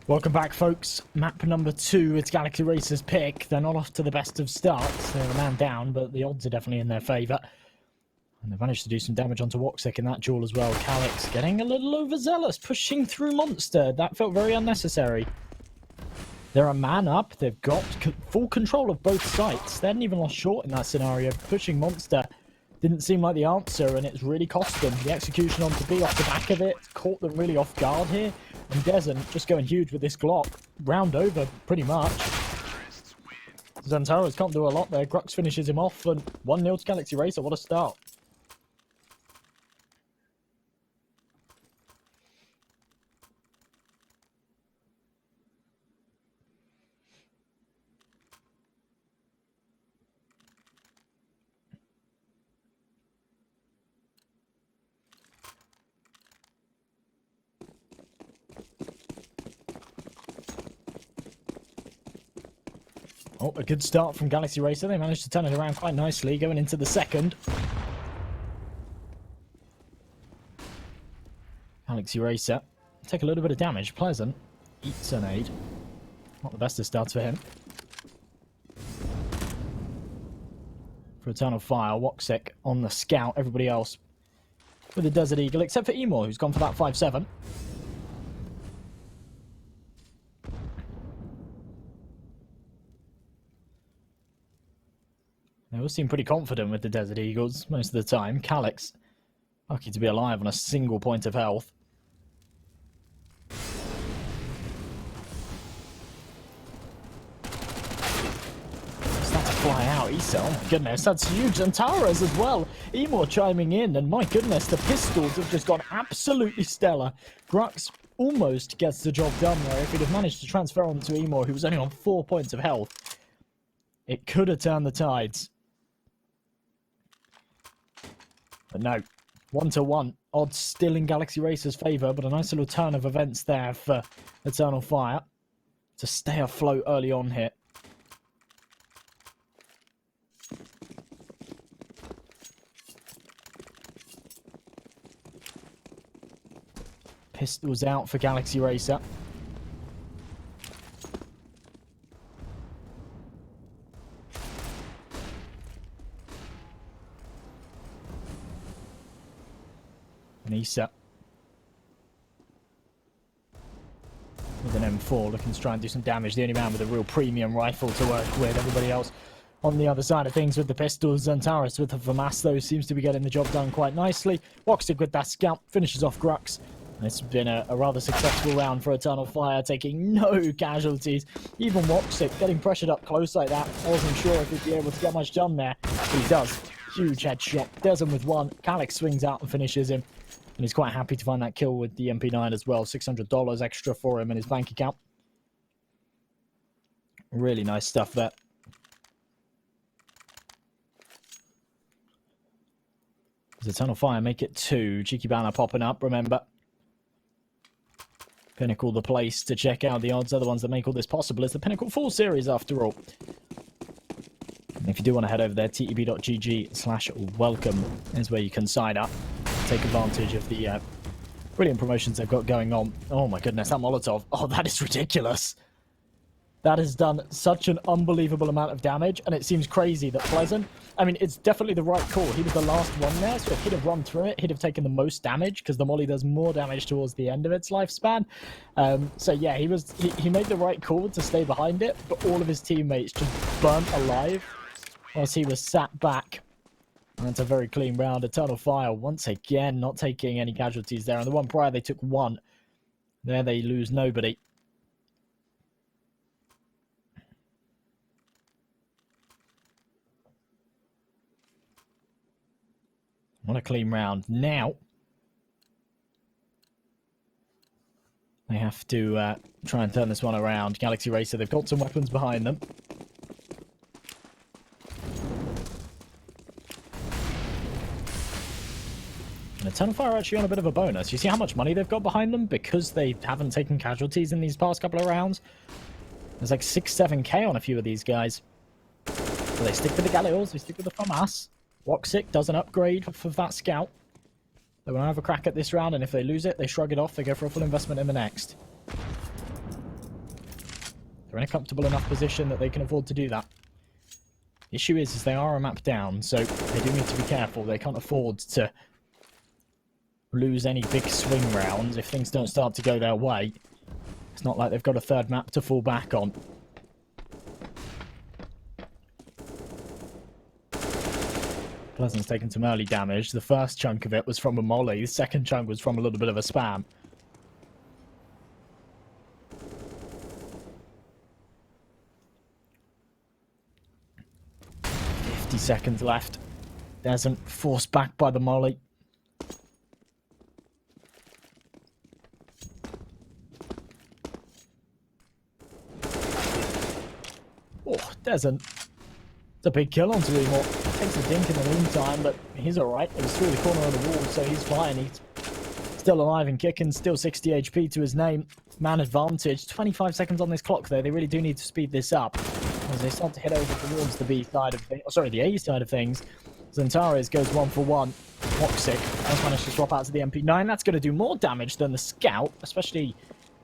Welcome back, folks. Map number 2, it's Galaxy Racer's pick. They're not off to the best of starts. They're a man down, but the odds are definitely in their favour. And they've managed to do some damage onto Woxic in that duel as well. Calyx getting a little overzealous, pushing through Monster. That felt very unnecessary. They're a man up. They've got full control of both sites. They hadn't even lost short in that scenario. Pushing Monster didn't seem like the answer, and it's really cost them. The execution onto B off the back of it caught them really off guard here. And Dezen just going huge with this Glock. Round over, pretty much. Xantares can't do a lot there. Grux finishes him off, and 1-0 to Galaxy Racer. What a start. Oh, a good start from Galaxy Racer. They managed to turn it around quite nicely, going into the second. Galaxy Racer take a little bit of damage. Pleasant eats an aid. Not the best of starts for him. For Eternal Fire, Woxic on the scout. Everybody else with the Desert Eagle, except for Emor, who's gone for that 5-7. They all seem pretty confident with the Desert Eagles most of the time. Calyx, lucky to be alive on a single point of health. Start to fly out. Issa, oh my goodness, that's huge. And Xantares as well. Emor chiming in, and my goodness, the pistols have just gone absolutely stellar. Grux almost gets the job done there. If he'd have managed to transfer on to Emor, who was only on 4 points of health, it could have turned the tides. But no, 1-1. Odds still in Galaxy Racer's favour, but a nice little turn of events there for Eternal Fire to stay afloat early on here. Pistols out for Galaxy Racer. Issa with an M4 looking to try and do some damage. The only man with a real premium rifle to work with. Everybody else on the other side of things with the pistols. Xantares with the FAMAS though seems to be getting the job done quite nicely. Woxic with that scout finishes off Grux. And it's been a rather successful round for Eternal Fire, taking no casualties. Even Woxic getting pressured up close like that. I wasn't sure if he'd be able to get much done there, but he does. Huge headshot. Dezen with one. Calyx swings out and finishes him. And he's quite happy to find that kill with the MP9 as well. $600 extra for him in his bank account. Really nice stuff there. Does Eternal Fire make it 2? Cheeky banner popping up, remember. Pinnacle, the place to check out the odds. Are the ones that make all this possible. It's the Pinnacle 4 series after all. And if you do want to head over there, teb.gg/welcome is where you can sign up. Take advantage of the brilliant promotions they've got going on. Oh my goodness, that Molotov. Oh, that is ridiculous. That has done such an unbelievable amount of damage, and it seems crazy that Pleasant... I mean, it's definitely the right call. He was the last one there, so if he'd have run through it, he'd have taken the most damage, because the Molly does more damage towards the end of its lifespan. So yeah, he made the right call to stay behind it, but all of his teammates just burnt alive whilst he was sat back. And that's a very clean round. Eternal Fire, once again, not taking any casualties there. And the one prior, they took 1. There they lose nobody. What a clean round. Now, they have to try and turn this one around. Galaxy Racer, they've got some weapons behind them. And Eternal Fire are actually on a bit of a bonus. You see how much money they've got behind them because they haven't taken casualties in these past couple of rounds? There's like 6-7k on a few of these guys. So they stick with the Galils, they stick with the FAMAS. Woxic does an upgrade for that scout. They want to have a crack at this round, and if they lose it, they shrug it off. They go for a full investment in the next. They're in a comfortable enough position that they can afford to do that. The issue is they are a map down, so they do need to be careful. They can't afford to lose any big swing rounds if things don't start to go their way. It's not like they've got a third map to fall back on. Pleasant's taken some early damage. The first chunk of it was from a molly. The second chunk was from a little bit of a spam. 50 seconds left. Desmond forced back by the molly. Oh, Desmond. It's a big kill onto Emor. Takes a dink in the meantime, but he's alright. It was through the corner of the wall, so he's fine. He's still alive and kicking. Still 60 HP to his name. Man advantage. 25 seconds on this clock, though. They really do need to speed this up as they start to head over towards the B side of things. Oh, sorry, the A side of things. Xantares goes 1-for-1. Toxic has managed to swap out to the MP9. That's going to do more damage than the Scout, especially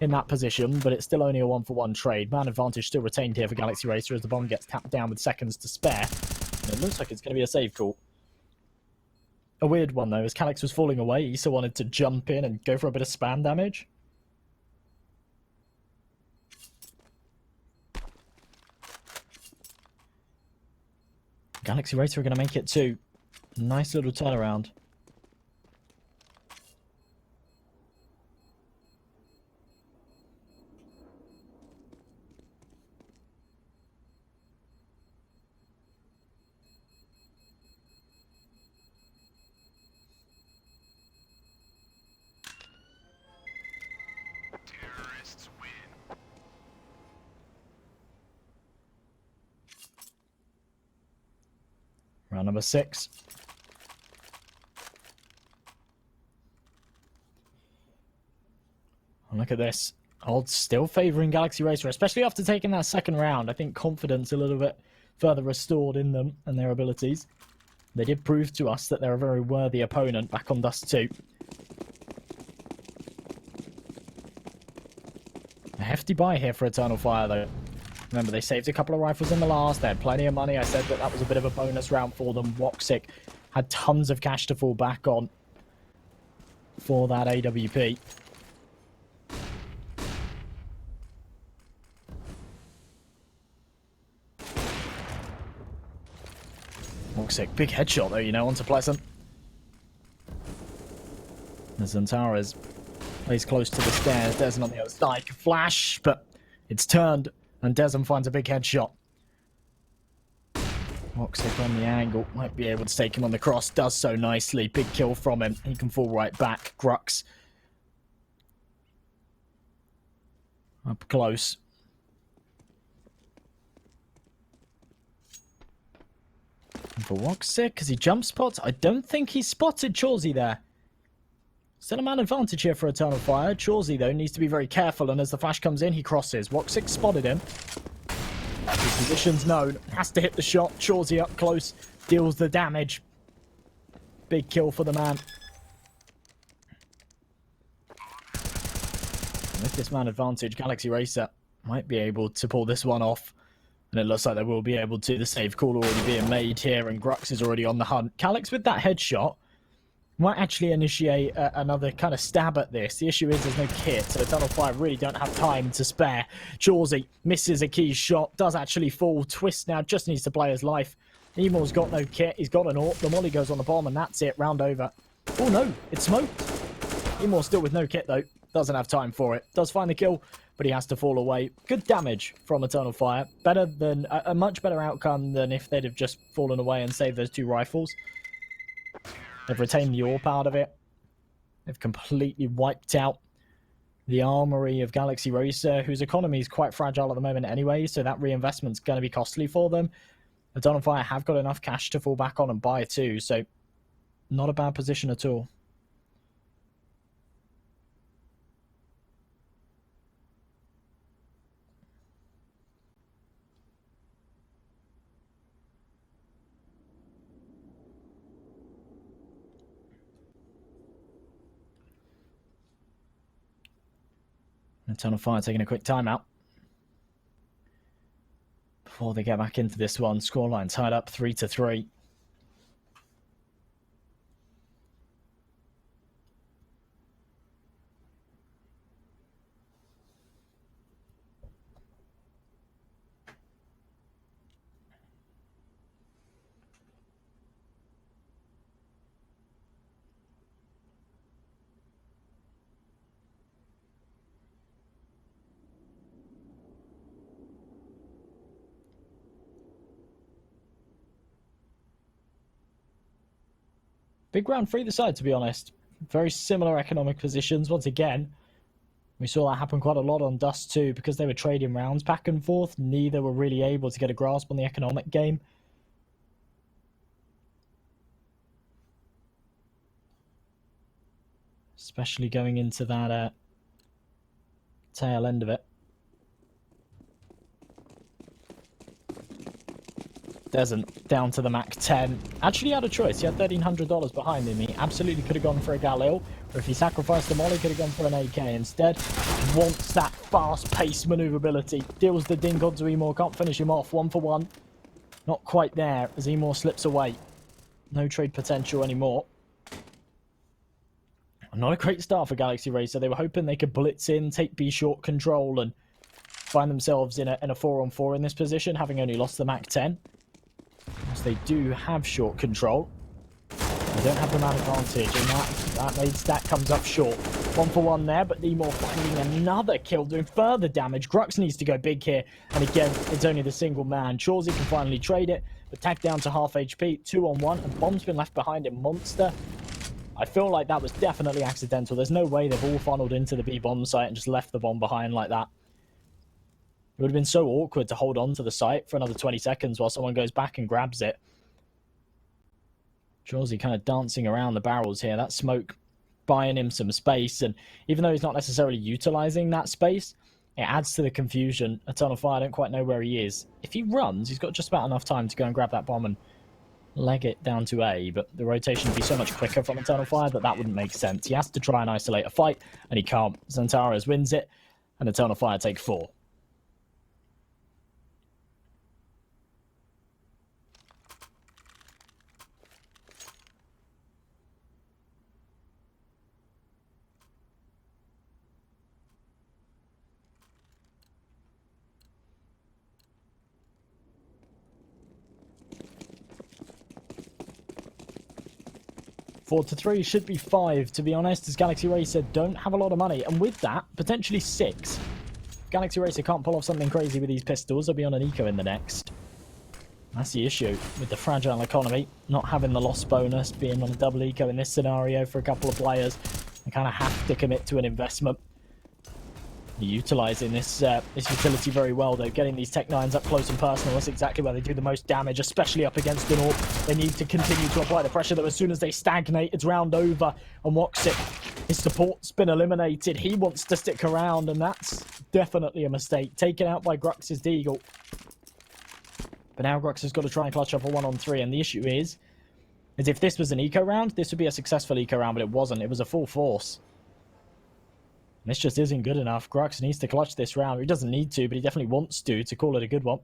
in that position, but it's still only a 1-for-1 trade. Man advantage still retained here for Galaxy Racer as the bomb gets tapped down with seconds to spare. And it looks like it's going to be a save call. A weird one, though, as Calyx was falling away, Issa wanted to jump in and go for a bit of spam damage. Galaxy Racer are going to make it too. Nice little turnaround. Round number 6. And look at this. Odds still favouring Galaxy Racer, especially after taking that second round. I think confidence a little bit further restored in them and their abilities. They did prove to us that they're a very worthy opponent back on Dust 2. A hefty buy here for Eternal Fire, though. Remember, they saved a couple of rifles in the last. They had plenty of money. I said that that was a bit of a bonus round for them. Woxic had tons of cash to fall back on for that AWP. Woxic, big headshot though, you know, onto Pleasant. As Xantares plays close to the stairs. Desmond on the other side. Flash, but it's turned. And Desmond finds a big headshot. Woxic on the angle. Might be able to take him on the cross. Does so nicely. Big kill from him. He can fall right back. Grux. Up close. And for Woxic, because he jump spots. I don't think he spotted Chawsey there. Still a man advantage here for Eternal Fire. Chawsey, though, needs to be very careful, and as the flash comes in, he crosses. Woxic spotted him. His position's known. Has to hit the shot. Chawsey up close. Deals the damage. Big kill for the man. And with this man advantage, Galaxy Racer might be able to pull this one off. And it looks like they will be able to. The save call already being made here, and Grux is already on the hunt. Calyx with that headshot might actually initiate another kind of stab at this. The issue is there's no kit, so Eternal Fire really don't have time to spare. Chawsey misses a key shot, does actually fall. Twist now just needs to play his life. Emor's got no kit, he's got an AWP. The molly goes on the bomb, and that's it. Round over. Oh no, it's smoked. Emor still with no kit though. Doesn't have time for it. Does find the kill, but he has to fall away. Good damage from Eternal Fire. Better than a much better outcome than if they'd have just fallen away and saved those 2 rifles. They've retained the AWP out of it. They've completely wiped out the armory of Galaxy Racer, whose economy is quite fragile at the moment anyway, so that reinvestment's going to be costly for them. Eternal Fire have got enough cash to fall back on and buy too, so not a bad position at all. Eternal Fire taking a quick timeout. before they get back into this one. Scoreline tied up 3-3. Big round for either side, to be honest. Very similar economic positions. Once again, we saw that happen quite a lot on Dust 2 because they were trading rounds back and forth. Neither were really able to get a grasp on the economic game. Especially going into that tail end of it. Desn't down to the Mac 10. Actually had a choice. He had $1,300 behind him. He absolutely could have gone for a Galil, or if he sacrificed the molly, he could have gone for an AK instead. Wants that fast-paced maneuverability. Deals the dink onto Emor. Can't finish him off. 1 for 1. Not quite there as Emor slips away. No trade potential anymore. Not a great start for Galaxy Racer. They were hoping they could blitz in, take B short control, and find themselves in a 4-on-4 in this position, having only lost the Mac 10. As they do have short control. They don't have the man advantage, and that made stat comes up short. 1 for 1 there, but Emor finding another kill, doing further damage. Grux needs to go big here, and again, it's only the single man. Chauzy can finally trade it, but tagged down to half HP, 2-on-1, and Bomb's been left behind in Monster. I feel like that was definitely accidental. There's no way they've all funneled into the B bomb site and just left the bomb behind like that. It would have been so awkward to hold on to the site for another 20 seconds while someone goes back and grabs it. Chauzy kind of dancing around the barrels here. That smoke buying him some space, and even though he's not necessarily utilizing that space, it adds to the confusion. Eternal Fire, I don't quite know where he is. If he runs, he's got just about enough time to go and grab that bomb and leg it down to A, but the rotation would be so much quicker from Eternal Fire that wouldn't make sense. He has to try and isolate a fight, and he can't. Xantares wins it, and Eternal Fire take 4. Four to 3 should be 5, to be honest, as Galaxy Racer don't have a lot of money. And with that, potentially 6. Galaxy Racer can't pull off something crazy with these pistols. They'll be on an eco in the next. That's the issue with the fragile economy. Not having the loss bonus, being on a double eco in this scenario for a couple of players. They kind of have to commit to an investment. Utilising this utility very well, though. Getting these Tech 9s up close and personal, that's exactly where they do the most damage, especially up against an AWP. They need to continue to apply the pressure, though. As soon as they stagnate, it's round over. And Woxic, his support's been eliminated. He wants to stick around, and that's definitely a mistake. Taken out by Grux's Deagle. But now Grux has got to try and clutch up a 1-on-3, and the issue is if this was an eco round, this would be a successful eco round, but it wasn't. It was a full force. This just isn't good enough. Grux needs to clutch this round. He doesn't need to, but he definitely wants to call it a good one.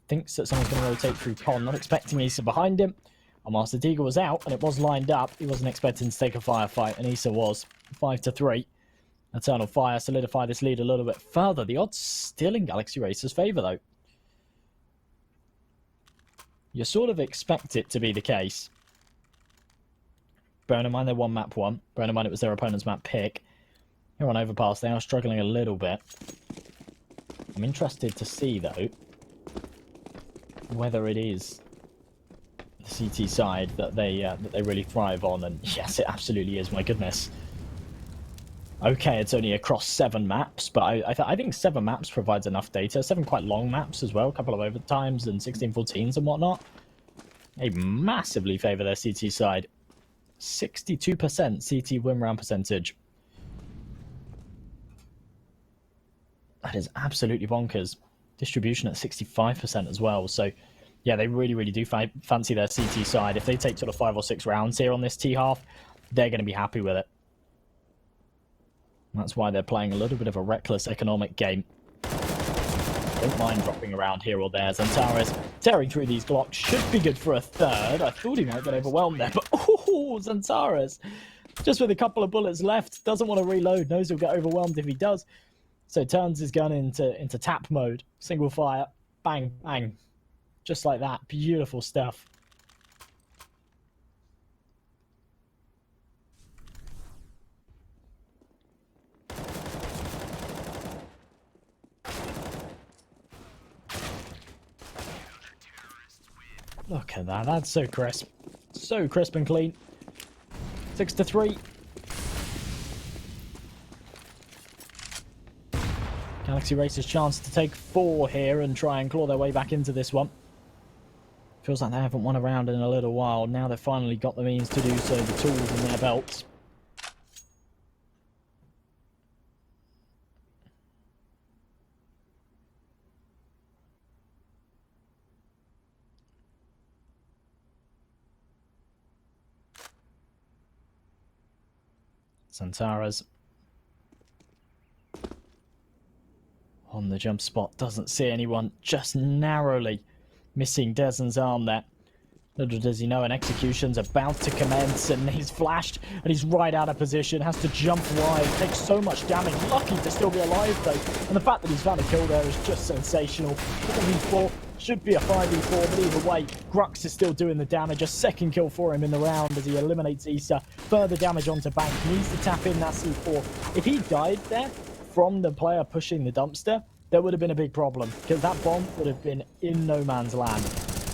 Thinks that someone's going to rotate through Con. Not expecting Issa behind him. Our Master Deagle was out, and it was lined up. He wasn't expecting to take a firefight, and Issa was. 5 to 3. Eternal Fire solidify this lead a little bit further. The odds still in Galaxy Racer's favour, though. You sort of expect it to be the case. Bearing in mind they won map 1. Bearing in mind it was their opponent's map pick. Here on Overpass, they are struggling a little bit. I'm interested to see, though, whether it is the CT side that they really thrive on. And yes, it absolutely is. My goodness. Okay, it's only across 7 maps, but I think 7 maps provides enough data. 7 quite long maps as well. A couple of overtimes and 16-14s and whatnot. They massively favour their CT side. 62% CT win round percentage. That is absolutely bonkers. Distribution at 65% as well. So, yeah, they really do fancy their CT side. If they take sort of 5 or 6 rounds here on this T half, they're going to be happy with it. And that's why they're playing a little bit of a reckless economic game. don't mind dropping around here or there. Xantares tearing through these Glocks should be good for a third. I thought he might get overwhelmed there, but oh, Xantares, just with a couple of bullets left, doesn't want to reload, knows he'll get overwhelmed if he does. So turns his gun into tap mode, single fire, bang, bang. Just like that, beautiful stuff. Look at that, that's so crisp. So crisp and clean. 6-3. Galaxy Racer's chance to take 4 here and try and claw their way back into this one. Feels like they haven't won a round in a little while. Now they've finally got the means to do so, the tools in their belts. Xantares on the jump spot, doesn't see anyone, just narrowly missing Dezen's arm there. Little does he know an execution's about to commence, and he's flashed and he's right out of position, has to jump wide, takes so much damage, lucky to still be alive though, and the fact that he's found a kill there is just sensational. 4v4 should be a 5v4, but either way, Grux is still doing the damage. A second kill for him in the round as he eliminates Issa. Further damage onto Bank, needs to tap in that C4. If he died there from the player pushing the dumpster, there would have been a big problem, because that bomb would have been in no man's land.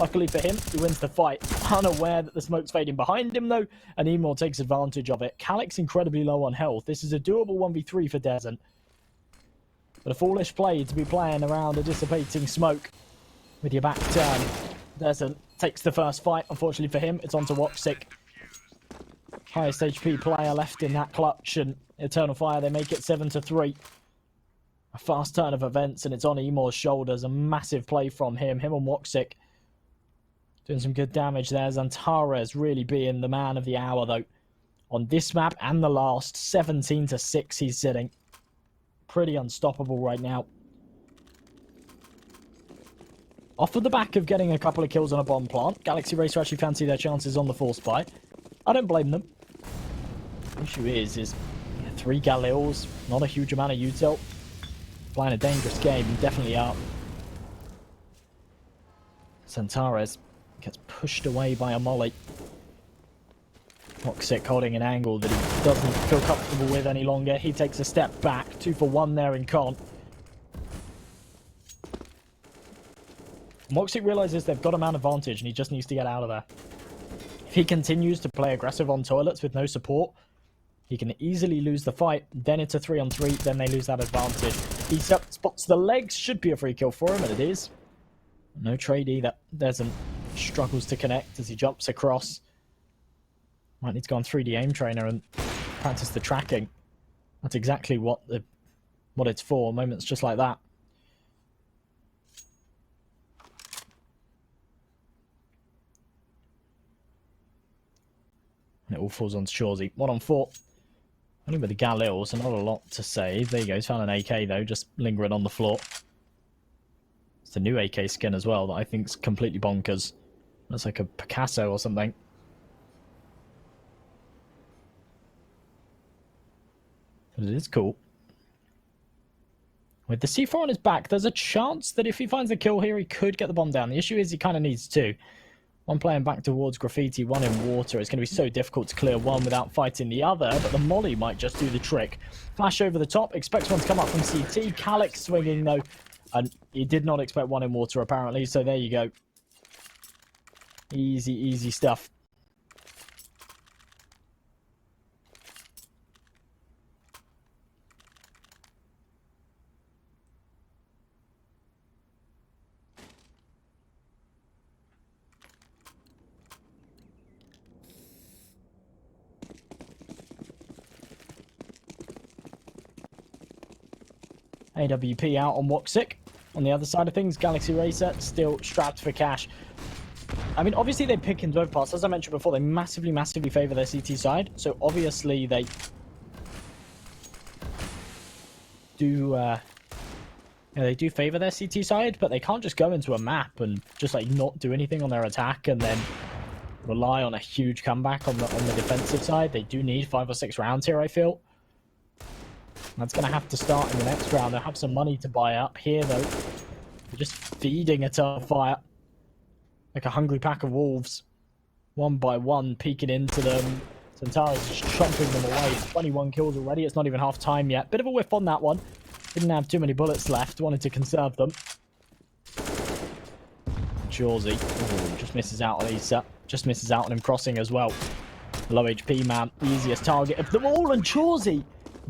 Luckily for him, he wins the fight, unaware that the smoke's fading behind him though, and Emor takes advantage of it. Calic's incredibly low on health. This is a doable 1v3 for Dezen. But a foolish play to be playing around a dissipating smoke with your back turned. Dezen takes the first fight. Unfortunately for him, it's onto Woxic. Highest HP player left in that clutch, and Eternal Fire, they make it 7-3. A fast turn of events, and it's on Emor's shoulders. A massive play from him and Woxic. Doing some good damage there. Xantares really being the man of the hour, though. On this map and the last, 17-6 he's sitting. Pretty unstoppable right now. Off of the back of getting a couple of kills on a bomb plant, Galaxy Racer actually fancy their chances on the force buy. I don't blame them. The issue is 3 Galils, not a huge amount of util. Playing a dangerous game, definitely are. Xantares gets pushed away by a molly. Woxic holding an angle that he doesn't feel comfortable with any longer. He takes a step back. 2 for 1 there in con. Woxic realizes they've got a man advantage and he just needs to get out of there. If he continues to play aggressive on toilets with no support, he can easily lose the fight. Then it's a 3-on-3, then they lose that advantage. He spots the legs, should be a free kill for him, and it is. No trade either. Dezen struggles to connect as he jumps across. Might need to go on 3D aim trainer and practice the tracking. That's exactly what it's for. Moments just like that. And it all falls on Shorzy. 1-on-4. Only with the Galil, so not a lot to say. There you go. He's found an AK though, just lingering on the floor. It's the new AK skin as well that I think's completely bonkers. Looks like a Picasso or something. But it is cool. With the C4 on his back, there's a chance that if he finds a kill here, he could get the bomb down. The issue is he kind of needs 2. One playing back towards Graffiti, 1 in water. It's going to be so difficult to clear one without fighting the other, but the molly might just do the trick. Flash over the top, expects one to come up from CT. Calic swinging though, and he did not expect 1 in water apparently, so there you go. Easy, easy stuff. AWP out on Woxic. On the other side of things, Galaxy Racer still strapped for cash. I mean, obviously they pick in both parts. As I mentioned before, they massively, massively favour their CT side. So obviously they do You know, they do favor their CT side, but they can't just go into a map and just like not do anything on their attack and then rely on a huge comeback on the defensive side. They do need 5 or 6 rounds here, I feel. That's going to have to start in the next round. They'll have some money to buy up here, though. They're just feeding Eternal Fire like a hungry pack of wolves. One by one, peeking into them. Xantares just chomping them away. 21 kills already. It's not even half time yet. Bit of a whiff on that one. Didn't have too many bullets left. Wanted to conserve them. Jawsy. Just misses out on Issa. Just misses out on him crossing as well. Low HP man. Easiest target of them all. And Jawsy.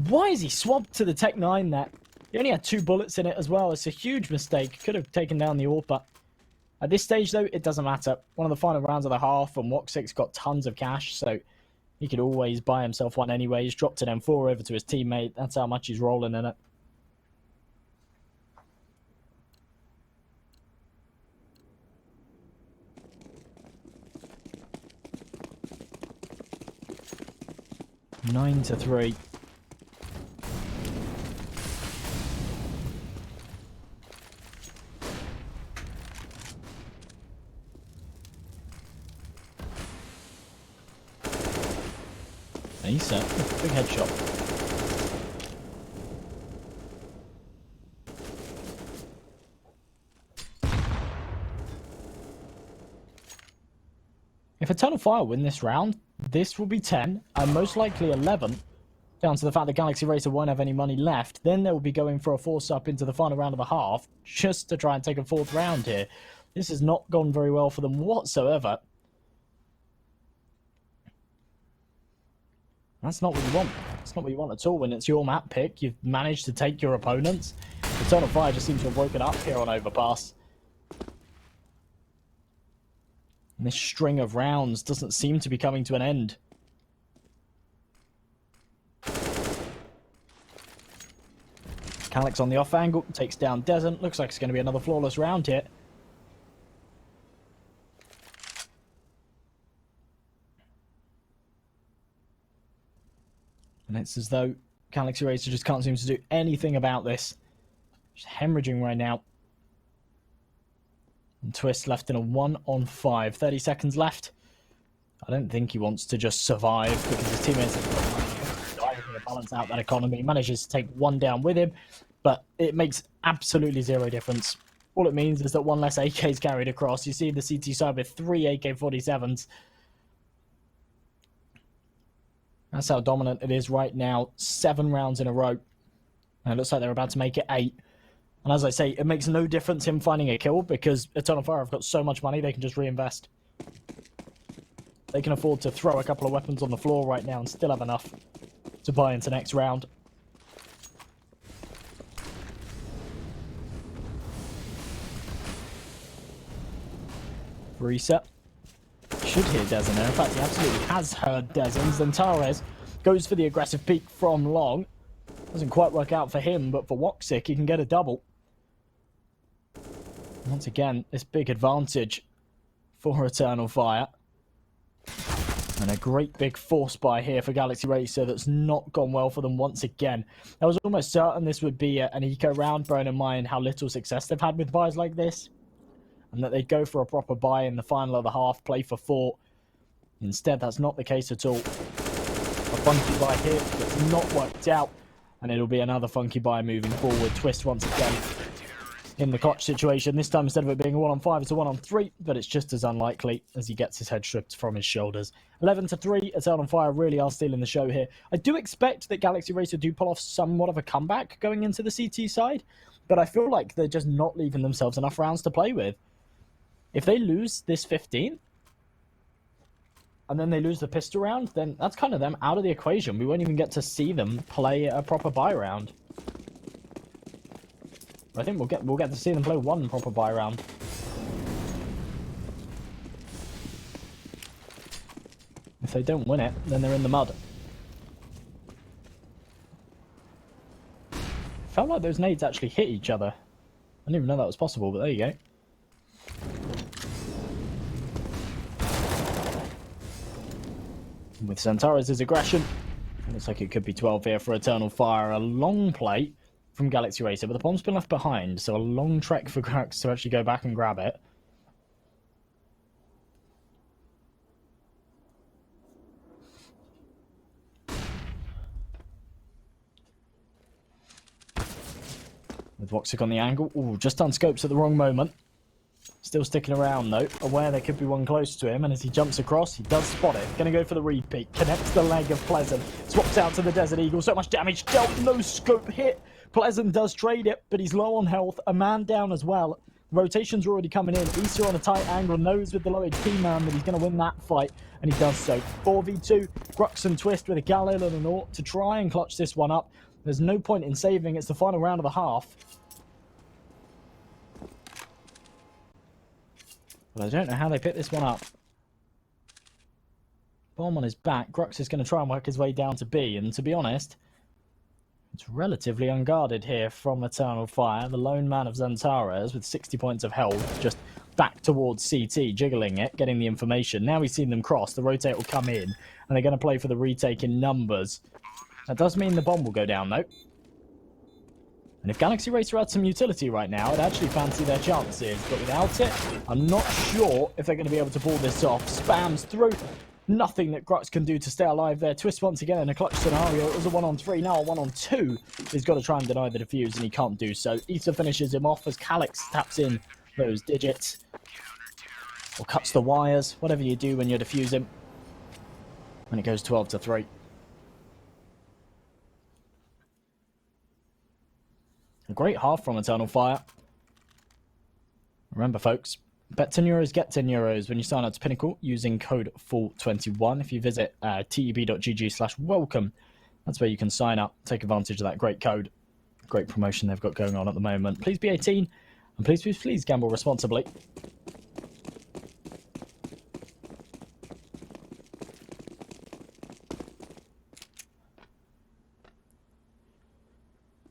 Why is he swapped to the Tech 9 there? He only had 2 bullets in it as well. It's a huge mistake. Could have taken down the AWP. At this stage, though, it doesn't matter. One of the final rounds of the half, and Woxic got tons of cash, so he could always buy himself one anyway. He's dropped an M4 over to his teammate. That's how much he's rolling in it. Nine to 3. Issa, big headshot. If Eternal Fire win this round, this will be 10, and most likely 11, down to the fact that Galaxy Racer won't have any money left. Then they will be going for a force-up into the final round of the half, just to try and take a 4th round here. This has not gone very well for them whatsoever. That's not what you want. That's not what you want at all when it's your map pick. You've managed to take your opponents. Eternal Fire just seems to have woken up here on Overpass. And this string of rounds doesn't seem to be coming to an end. Calyx on the off angle, takes down Desert. Looks like it's going to be another flawless round here. And it's as though Galaxy Racer just can't seem to do anything about this. Just hemorrhaging right now. And Twist left in a 1-on-5. 30 seconds left. I don't think he wants to just survive because his teammates are diving to balance out that economy. He manages to take one down with him, but it makes absolutely zero difference. All it means is that one less AK is carried across. You see the CT side with 3 AK-47s. That's how dominant it is right now. 7 rounds in a row. And it looks like they're about to make it 8. And as I say, it makes no difference him finding a kill because Eternal Fire have got so much money they can just reinvest. They can afford to throw a couple of weapons on the floor right now and still have enough to buy into next round. Reset. Should hear Dezen there. In fact, he absolutely has heard Dezen. Xantares goes for the aggressive peek from long. Doesn't quite work out for him, but for Woxic, he can get a double. Once again, this big advantage for Eternal Fire. And a great big force buy here for Galaxy Racer that's not gone well for them once again. I was almost certain this would be an eco round, bearing in mind how little success they've had with buys like this. And that they'd go for a proper buy in the final of the half, play for 4. Instead, that's not the case at all. A funky buy here that's not worked out. And it'll be another funky buy moving forward. Twist once again in the clutch situation. This time, instead of it being a 1-on-5, it's a 1-on-3. But it's just as unlikely as he gets his head stripped from his shoulders. 11 to 3, Eternal Fire really are stealing the show here. I do expect that Galaxy Racer do pull off somewhat of a comeback going into the CT side. But I feel like they're just not leaving themselves enough rounds to play with. If they lose this 15, and then they lose the pistol round, then that's kind of them out of the equation. We won't even get to see them play a proper buy round. I think we'll get to see them play one proper buy round. If they don't win it, then they're in the mud. Felt like those nades actually hit each other. I didn't even know that was possible, but there you go. With Xantares' aggression, looks like it could be 12 here for Eternal Fire. A long play from Galaxy Racer, but the bomb's been left behind, so a long trek for Crux to actually go back and grab it. With Woxic on the angle. Ooh, just unscopes at the wrong moment. Still sticking around though, aware there could be one close to him, and as he jumps across, he does spot it. Gonna go for the repeat, connects the leg of Pleasant, swaps out to the Desert Eagle, so much damage dealt, no scope hit. Pleasant does trade it, but he's low on health, a man down as well. Rotation's already coming in, Issa on a tight angle, knows with the low HP man that he's gonna win that fight, and he does so. 4v2, Crux and Twist with a Galil and an Ort to try and clutch this one up. There's no point in saving, it's the final round of the half. But I don't know how they pick this one up. Bomb on his back. Crux is going to try and work his way down to B. And to be honest, it's relatively unguarded here from Eternal Fire. The lone man of Xantares with 60 points of health. Just back towards CT, jiggling it, getting the information. Now he's seen them cross. The rotate will come in. And they're going to play for the retake in numbers. That does mean the bomb will go down, though. And if Galaxy Racer had some utility right now, I'd actually fancy their chances. But without it, I'm not sure if they're going to be able to pull this off. Spams through. Nothing that Crux can do to stay alive there. Twist once again in a clutch scenario. It was a 1-on-3, now a 1-on-2. He's got to try and deny the defuse, and he can't do so. Issa finishes him off as Calyx taps in those digits. Or cuts the wires. Whatever you do when you're defusing. And it goes 12-3. A great half from Eternal Fire. Remember, folks, bet €10, get €10 when you sign up to Pinnacle using code FULL21. If you visit teb.gg/welcome, that's where you can sign up, take advantage of that great code. Great promotion they've got going on at the moment. Please be 18, and please gamble responsibly.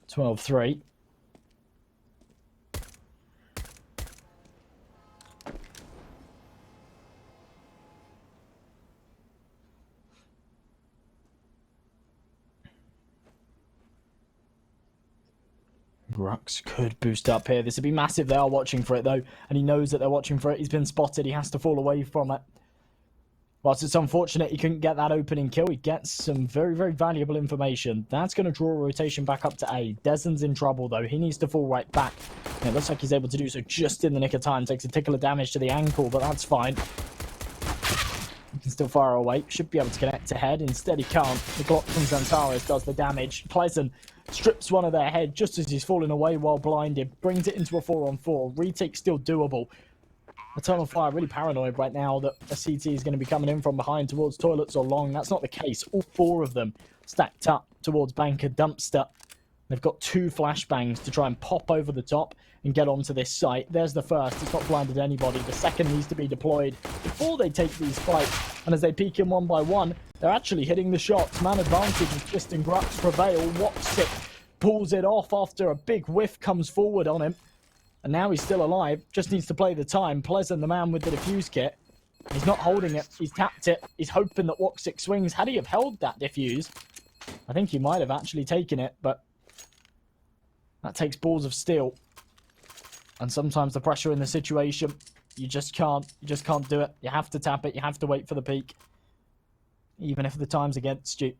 $12-3. Crux could boost up here. This would be massive. They are watching for it, though, and he knows that they're watching for it. He's been spotted. He has to fall away from it. Whilst it's unfortunate he couldn't get that opening kill, he gets some very, very valuable information. That's going to draw a rotation back up to A. Dezen's in trouble, though. He needs to fall right back. And it looks like he's able to do so just in the nick of time. Takes a tickle of damage to the ankle, but that's fine. He can still fire away. Should be able to connect to head. Instead, he can't. The Glock from Xantares does the damage. Pleasant strips one of their head just as he's falling away while blinded. Brings it into a 4-on-4. Retake still doable. Eternal Fire really paranoid right now that a CT is going to be coming in from behind towards toilets or long. That's not the case. All four of them stacked up towards Banker Dumpster. They've got 2 flashbangs to try and pop over the top and get onto this site. There's the first. It's not blinded anybody. The second needs to be deployed before they take these fights. And as they peek in one by one, they're actually hitting the shots. Man advantage as Twist and Crux prevail. Woxic pulls it off after a big whiff comes forward on him. And now he's still alive. Just needs to play the time. Pleasant, the man with the defuse kit. He's not holding it. He's tapped it. He's hoping that Woxic swings. Had he have held that defuse, I think he might have actually taken it, but that takes balls of steel. And sometimes the pressure in the situation, you just can't do it. You have to tap it. You have to wait for the peak. Even if the time's against you.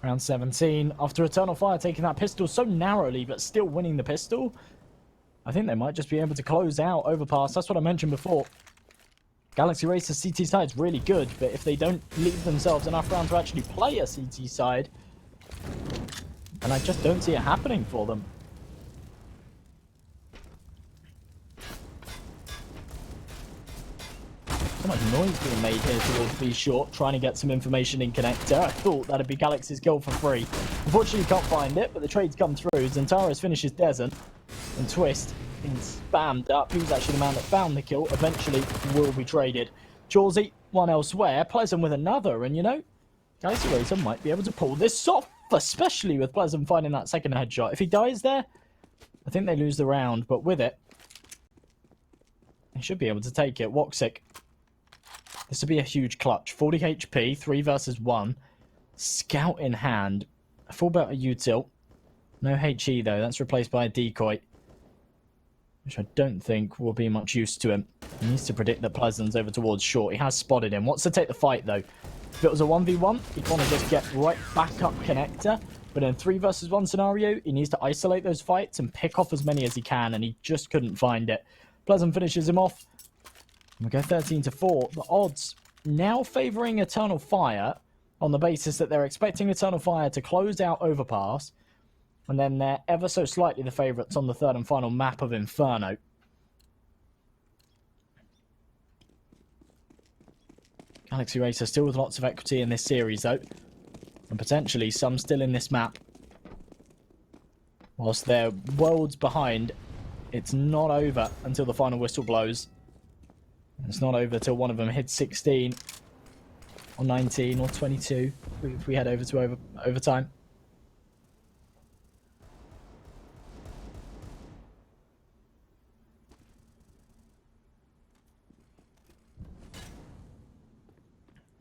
Round 17. After Eternal Fire taking that pistol so narrowly, but still winning the pistol, I think they might just be able to close out Overpass. That's what I mentioned before. Galaxy Racer's CT side's really good, but if they don't leave themselves enough round to actually play a CT side, and I just don't see it happening for them. So much noise being made here towards B short, trying to get some information in connector. I thought that'd be Galaxy's kill for free. Unfortunately, you can't find it, but the trades come through. Xantares finishes Desert, and Twist, being spammed up, he was actually the man that found the kill, eventually will be traded. Chawsey one elsewhere. Pleasant with another, and you know, Galaxy Racer might be able to pull this off, especially with Pleasant finding that second headshot. If he dies there, I think they lose the round, but with it, he should be able to take it. Woxic. This would be a huge clutch. 40 HP, 3 versus 1. Scout in hand. A full belt of util. No HE though, that's replaced by a decoy. Which I don't think will be much use to him. He needs to predict that Pleasant's over towards short. He has spotted him. Wants to take the fight though. If it was a 1v1, he'd want to just get right back up connector. But in a 3 versus 1 scenario, he needs to isolate those fights and pick off as many as he can, and he just couldn't find it. Pleasant finishes him off. We go 13-4. The odds now favouring Eternal Fire on the basis that they're expecting Eternal Fire to close out Overpass, and then they're ever so slightly the favourites on the third and final map of Inferno. Galaxy Racer still with lots of equity in this series though, and potentially some still in this map. Whilst they're worlds behind, it's not over until the final whistle blows. It's not over till one of them hits 16 or 19 or 22 if we head over to overtime.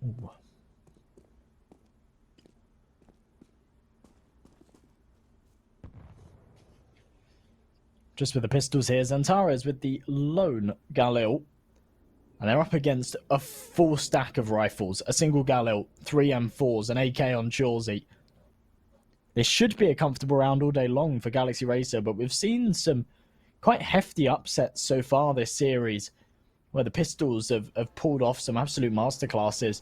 Ooh. Just with the pistols here, Xantares with the lone Galil. And they're up against a full stack of rifles. A single Galil, 3 M4s, an AK on Chauzy. This should be a comfortable round all day long for Galaxy Racer, but we've seen some quite hefty upsets so far this series, where the pistols have pulled off some absolute masterclasses.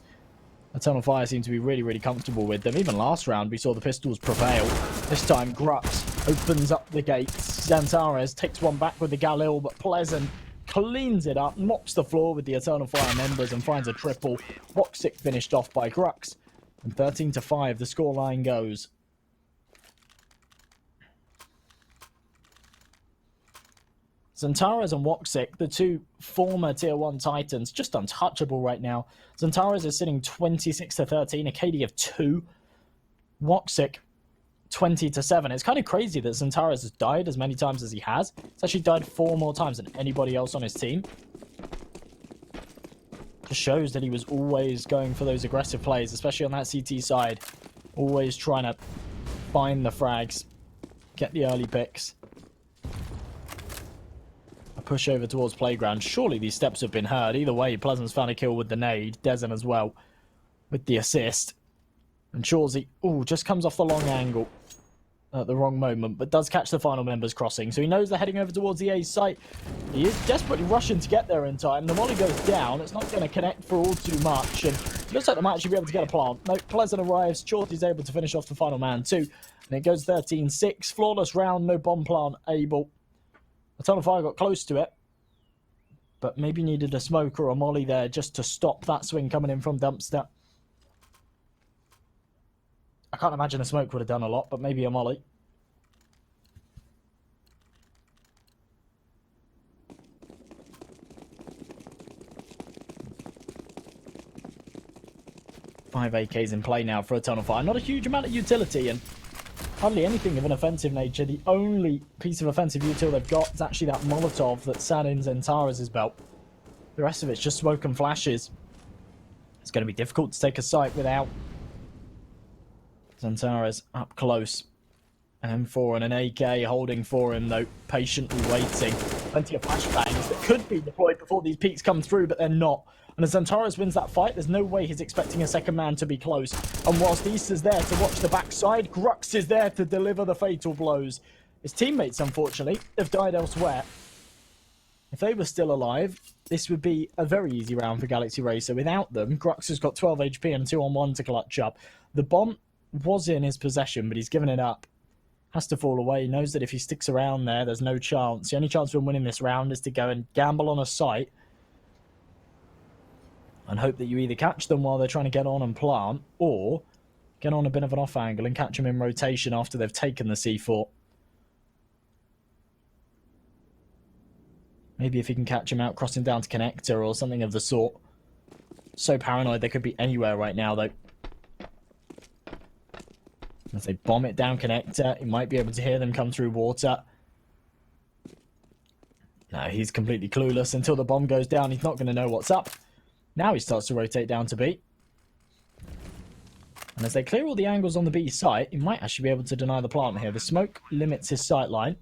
Eternal Fire seem to be really, really comfortable with them. Even last round, we saw the pistols prevail. This time, Grux opens up the gates. Xantares takes one back with the Galil, but Pleasant cleans it up, mops the floor with the Eternal Fire members and finds a triple. Woxic finished off by Grux. And 13-5, the scoreline goes. Xantares and Woxic, the two former Tier 1 Titans, just untouchable right now. Xantares is sitting 26-13, a KD of 2. Woxic, 20-7. It's kind of crazy that Xantares has died as many times as he has. He's actually died 4 more times than anybody else on his team. Just shows that he was always going for those aggressive plays, especially on that CT side. Always trying to find the frags, get the early picks. A push over towards playground. Surely these steps have been heard. Either way, Pleasant's found a kill with the nade. Dezen as well with the assist. And Chauzy, just comes off the long angle at the wrong moment, but does catch the final members crossing. So he knows they're heading over towards the A site. He is desperately rushing to get there in time. The volley goes down. It's not going to connect for all too much. And it looks like they might actually be able to get a plant. No, Pleasant arrives. Chauzy's able to finish off the final man too. And it goes 13-6. Flawless round. No bomb plant able. Eternal Fire got close to it, but maybe needed a smoke or a molly there just to stop that swing coming in from Dumpster. I can't imagine a smoke would have done a lot, but maybe a molly. Five AKs in play now for Eternal Fire. Not a huge amount of utility and hardly anything of an offensive nature. The only piece of offensive util they've got is actually that Molotov that sat in Xantares' belt. The rest of it's just smoke and flashes. It's going to be difficult to take a site without Xantares up close. An M4 and an AK holding for him, though, patiently waiting. Plenty of flashbangs that could be deployed before these peaks come through, but they're not. And as Xantares wins that fight, there's no way he's expecting a second man to be close. And whilst East is there to watch the backside, Grux is there to deliver the fatal blows. His teammates, unfortunately, have died elsewhere. If they were still alive, this would be a very easy round for Galaxy Racer. Without them, Grux has got 12 HP and 2-on-1 to clutch up. The bomb was in his possession, but he's given it up. Has to fall away. He knows that if he sticks around there, there's no chance. The only chance of him winning this round is to go and gamble on a site and hope that you either catch them while they're trying to get on and plant, or get on a bit of an off angle and catch them in rotation after they've taken the C4. Maybe if he can catch him out crossing down to connector or something of the sort. So paranoid they could be anywhere right now, though. As they bomb it down connector, he might be able to hear them come through water. No, he's completely clueless. Until the bomb goes down, he's not going to know what's up. Now he starts to rotate down to B. And as they clear all the angles on the B site, he might actually be able to deny the plant here. The smoke limits his sight line,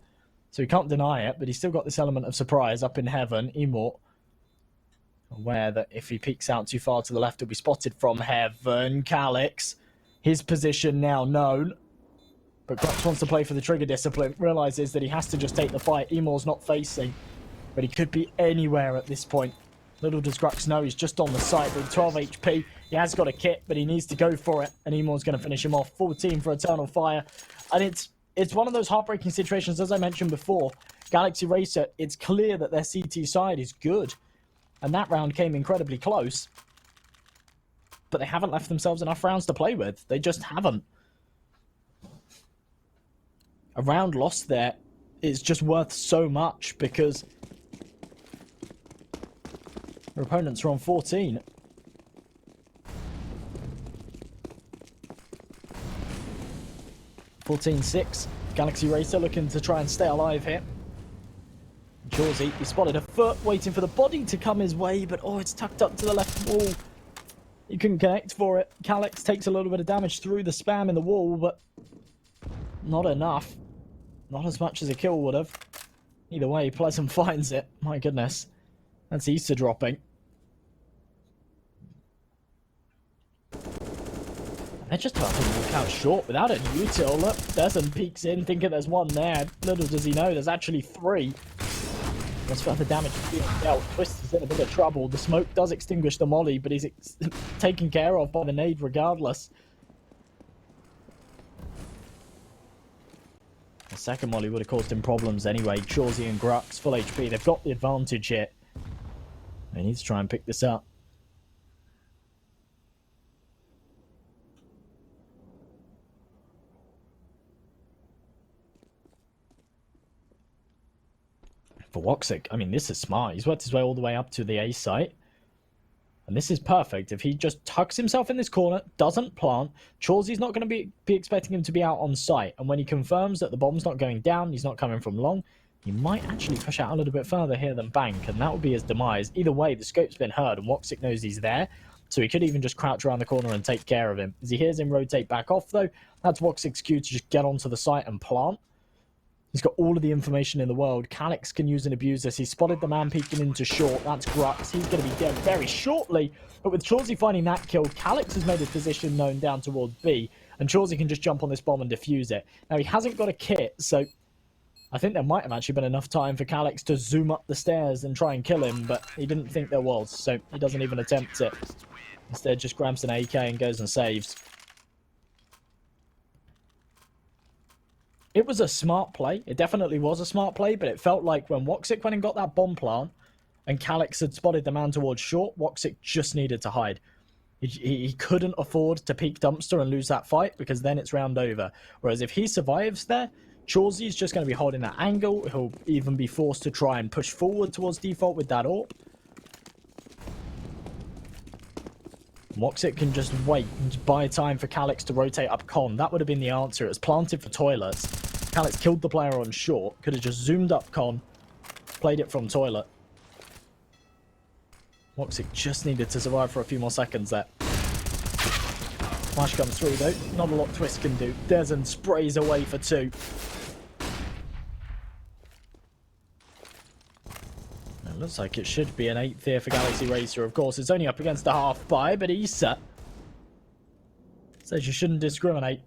so he can't deny it, but he's still got this element of surprise up in heaven. Emort, aware that if he peeks out too far to the left, he'll be spotted from heaven. Calix, his position now known. But Grux wants to play for the trigger discipline, realizes that he has to just take the fight. Emor's not facing, but he could be anywhere at this point. Little does Grux know he's just on the site with 12 HP. He has got a kit, but he needs to go for it, and Emor's going to finish him off. Full team for Eternal Fire. And it's one of those heartbreaking situations, as I mentioned before. Galaxy Racer, it's clear that their CT side is good. And that round came incredibly close. But they haven't left themselves enough rounds to play with. They just haven't. A round lost there is just worth so much because their opponents are on 14. (14-6). Galaxy Racer looking to try and stay alive here. Jorzy, he spotted a foot, waiting for the body to come his way, but oh, it's tucked up to the left wall. He couldn't connect for it. Calix takes a little bit of damage through the spam in the wall, but not enough. Not as much as a kill would have. Either way, Pleasant finds it. My goodness. That's Easter dropping. They're just about to walk out short without a util. Look, Desmond peeks in thinking there's one there. Little does he know there's actually 3. That's further damage being dealt. Twist is in a bit of trouble. The smoke does extinguish the molly, but he's taken care of by the nade regardless. The second molly would have caused him problems anyway. Jorzy and Grux, full HP. They've got the advantage here. They need to try and pick this up. For Woxic, I mean, this is smart. He's worked his way all the way up to the A site. And this is perfect. If he just tucks himself in this corner, doesn't plant, Chorzy's not going to be expecting him to be out on site. And when he confirms that the bomb's not going down, he's not coming from long, he might actually push out a little bit further here than bank. And that would be his demise. Either way, the scope's been heard and Woxic knows he's there. So he could even just crouch around the corner and take care of him. As he hears him rotate back off, though, that's Woxic's cue to just get onto the site and plant. He's got all of the information in the world. Calix can use and abuse this. He spotted the man peeking into short. That's Grux. He's going to be dead very shortly. But with Chorzy finding that kill, Calix has made his position known down towards B. And Chorzy can just jump on this bomb and defuse it. Now, he hasn't got a kit, so I think there might have actually been enough time for Calix to zoom up the stairs and try and kill him. But he didn't think there was, so he doesn't even attempt it. Instead, just grabs an AK and goes and saves. It was a smart play. It definitely was a smart play, but it felt like when Woxic went and got that bomb plant and Calix had spotted the man towards short, Woxic just needed to hide. He couldn't afford to peek dumpster and lose that fight because then it's round over. Whereas if he survives there, Chorzy's just going to be holding that angle. He'll even be forced to try and push forward towards default with that AWP. Woxic can just wait and buy time for Calix to rotate up con. That would have been the answer. It was planted for toilets. Calix killed the player on short. Could have just zoomed up con. Played it from toilet. Woxic just needed to survive for a few more seconds there. Flash comes through though. Not a lot Twist can do. Dezen sprays away for 2. It looks like it should be an 8th here for Galaxy Racer. Of course, it's only up against a half buy, but Issa says you shouldn't discriminate.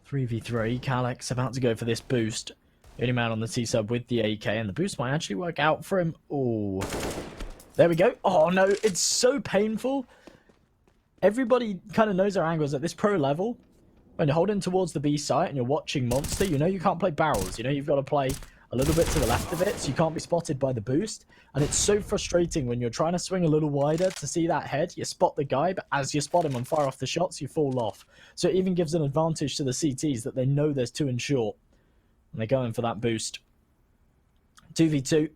(3v3). Calix about to go for this boost. The only man on the T-sub with the AK, and the boost might actually work out for him. Oh, there we go. Oh no, it's so painful. Everybody kind of knows their angles at this pro level. When you're holding towards the B site and you're watching Monster, you know you can't play barrels. You know you've got to play a little bit to the left of it, so you can't be spotted by the boost. And it's so frustrating when you're trying to swing a little wider to see that head. You spot the guy, but as you spot him and fire off the shots, you fall off. So it even gives an advantage to the CTs that they know there's two in short. And they go in for that boost. 2v2.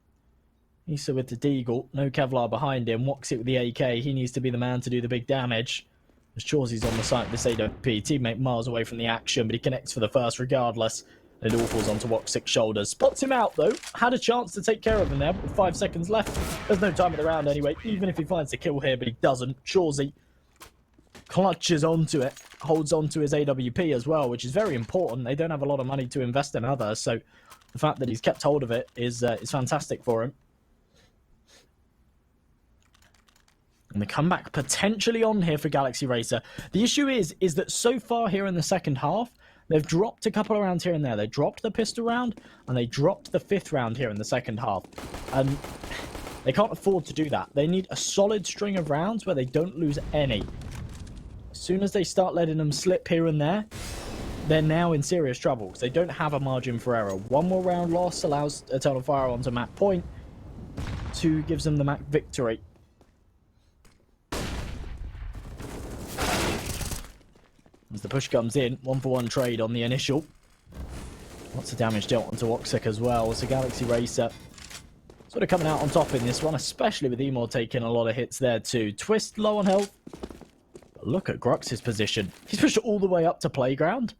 Issa with the Deagle. No Kevlar behind him. Walks it with the AK. He needs to be the man to do the big damage. As Chawsy's on the side of this AWP. Teammate miles away from the action, but he connects for the first regardless. It all falls onto Woxic's shoulders. Spots him out, though. Had a chance to take care of him there, but with 5 seconds left. There's no time in the round anyway, even if he finds the kill here, but he doesn't. Chawsy clutches onto it, holds onto his AWP as well, which is very important. They don't have a lot of money to invest in others, so the fact that he's kept hold of it is fantastic for him. And the comeback potentially on here for Galaxy Racer. The issue is that so far here in the second half, they've dropped a couple of rounds here and there. They dropped the pistol round, and they dropped the 5th round here in the second half. And they can't afford to do that. They need a solid string of rounds where they don't lose any. As soon as they start letting them slip here and there, they're now in serious trouble, because they don't have a margin for error. 1 more round loss allows Eternal Fire onto map point. 2 gives them the map victory. As the push comes in, 1-for-1 trade on the initial. Lots of damage dealt onto Woxic as well. So Galaxy Racer sort of coming out on top in this one, especially with Emor taking a lot of hits there too. Twist low on health. But look at Grux's position. He's pushed all the way up to Playground.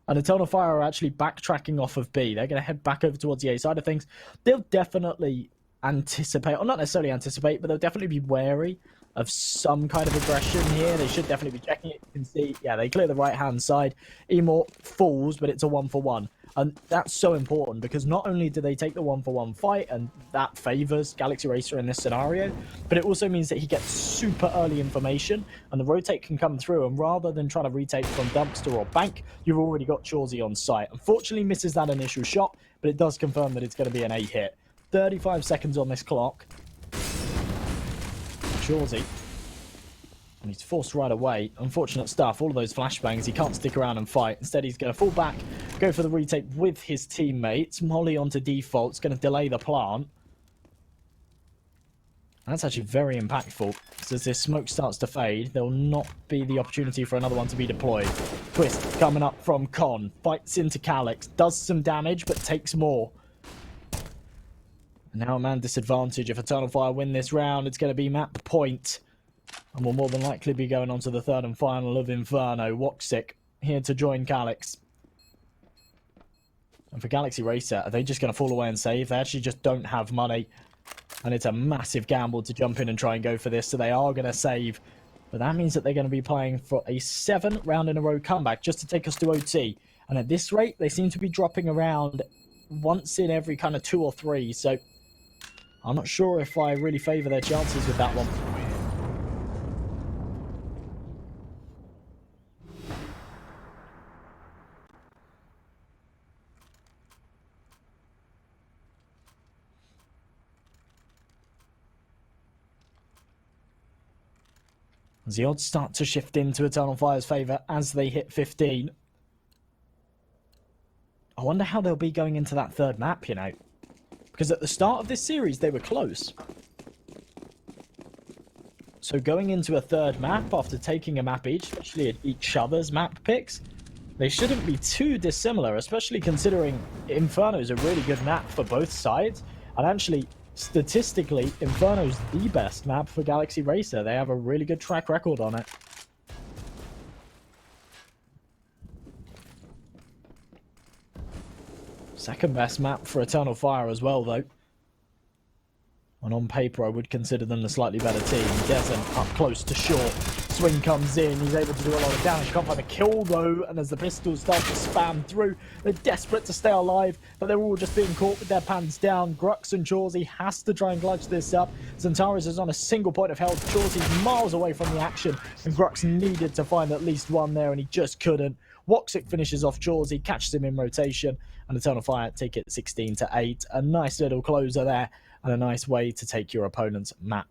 And Eternal Fire are actually backtracking off of B. They're going to head back over towards the A side of things. They'll definitely anticipate, or not necessarily anticipate, but they'll definitely be wary of some kind of aggression here. They should definitely be checking it. You can see, yeah, they clear the right-hand side. Emor falls, but it's a 1-for-1. And that's so important, because not only do they take the 1-for-1 fight, and that favors Galaxy Racer in this scenario, but it also means that he gets super early information, and the rotate can come through, and rather than trying to retake from Dumpster or Bank, you've already got Chawsy on site. Unfortunately, misses that initial shot, but it does confirm that it's going to be an A hit. 35 seconds on this clock. Chawsy. And he's forced right away. Unfortunate stuff. All of those flashbangs. He can't stick around and fight. Instead, he's going to fall back, go for the retake with his teammates. Molly onto default. It's going to delay the plant. And that's actually very impactful, because as this smoke starts to fade, there will not be the opportunity for another one to be deployed. Twist coming up from Con. Fights into Calyx. Does some damage, but takes more. Now a man disadvantage. If Eternal Fire win this round, it's going to be map point. And we'll more than likely be going on to the 3rd and final of Inferno. Woxic here to join Calyx. And for Galaxy Racer, are they just going to fall away and save? They actually just don't have money. And it's a massive gamble to jump in and try and go for this. So they are going to save. But that means that they're going to be playing for a 7 round in a row comeback just to take us to OT. And at this rate, they seem to be dropping around once in every kind of 2 or 3. So I'm not sure if I really favour their chances with that one. As the odds start to shift into Eternal Fire's favour as they hit 15. I wonder how they'll be going into that 3rd map, you know. Because at the start of this series, they were close. So going into a 3rd map after taking a map each, especially at each other's map picks, they shouldn't be too dissimilar, especially considering Inferno's a really good map for both sides. And actually, statistically, Inferno's the best map for Galaxy Racer. They have a really good track record on it. Second best map for Eternal Fire as well, though. And on paper, I would consider them the slightly better team. Dezen up close to short. Swing comes in. He's able to do a lot of damage. Can't find a kill, though. And as the pistols start to spam through, they're desperate to stay alive. But they're all just being caught with their pants down. Grux and Chawsy has to try and clutch this up. Xantares is on a single point of health. Chawsy's miles away from the action. And Grux needed to find at least one there, and he just couldn't. Woxic finishes off Chawsy, catches him in rotation. And Eternal Fire take it 16-8. A nice little closer there. And a nice way to take your opponent's map